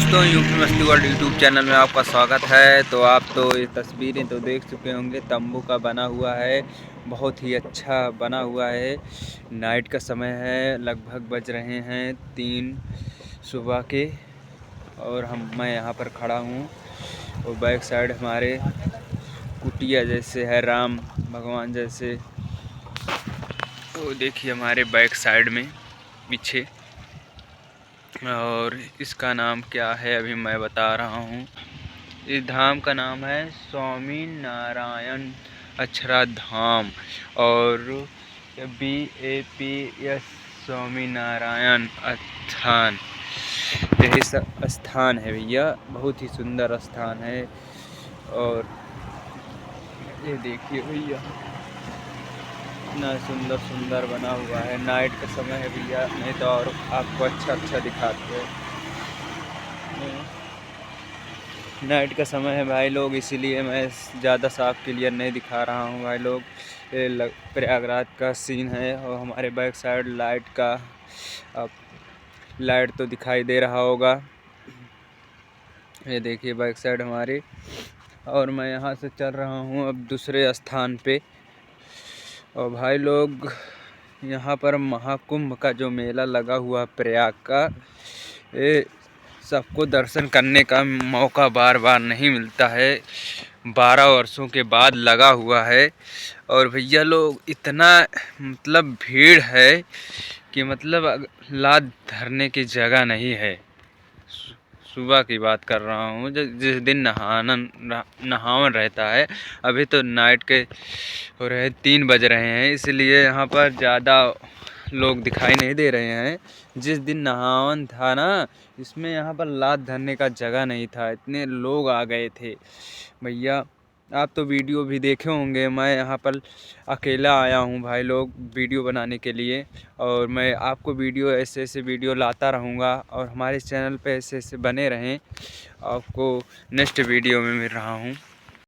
दोस्तों, यूपी मस्ती world YouTube channel में आपका स्वागत है। तो आप तो ये तस्वीरें तो देख चुके होंगे, तंबू का बना हुआ है, बहुत ही अच्छा बना हुआ है। नाइट का समय है, लगभग बज रहे हैं 3 सुबह के और मैं यहाँ पर खड़ा हूँ और बैक साइड हमारे कुटिया जैसे है, राम भगवान जैसे। वो देखिए हमारे बैक साइड में पीछे, और इसका नाम क्या है अभी मैं बता रहा हूँ। इस धाम का नाम है स्वामी नारायण अक्षरधाम और BAPS स्वामी नारायण स्थान। यही स्थान है भैया, बहुत ही सुंदर स्थान है। और ये देखिए भैया, इतना सुंदर सुंदर बना हुआ है। नाइट का समय है भैया, नहीं तो और आपको अच्छा दिखाते हैं। नाइट का समय है भाई लोग, इसीलिए मैं ज़्यादा साफ क्लियर नहीं दिखा रहा हूँ भाई लोग। ये प्रयागराज का सीन है और हमारे बैक साइड लाइट का, अब लाइट तो दिखाई दे रहा होगा। ये देखिए बैक साइड हमारी, और मैं यहाँ से चल रहा हूँ अब दूसरे स्थान पे। और भाई लोग, यहाँ पर महाकुंभ का जो मेला लगा हुआ प्रयाग का, ये सबको दर्शन करने का मौका बार बार नहीं मिलता है। 12 वर्षों के बाद लगा हुआ है। और भैया लोग, इतना मतलब भीड़ है कि मतलब लात धरने की जगह नहीं है। सुबह की बात कर रहा हूँ, जिस दिन नहावन रहता है। अभी तो नाइट के हो रहे 3 बज रहे हैं, इसलिए यहाँ पर ज़्यादा लोग दिखाई नहीं दे रहे हैं। जिस दिन नहावन था ना, इसमें यहाँ पर लात धरने का जगह नहीं था, इतने लोग आ गए थे भैया। आप तो वीडियो भी देखे होंगे, मैं यहाँ पर अकेला आया हूँ भाई लोग वीडियो बनाने के लिए। और मैं आपको वीडियो ऐसे वीडियो लाता रहूँगा, और हमारे चैनल पे ऐसे बने रहें। आपको नेक्स्ट वीडियो में मिल रहा हूँ।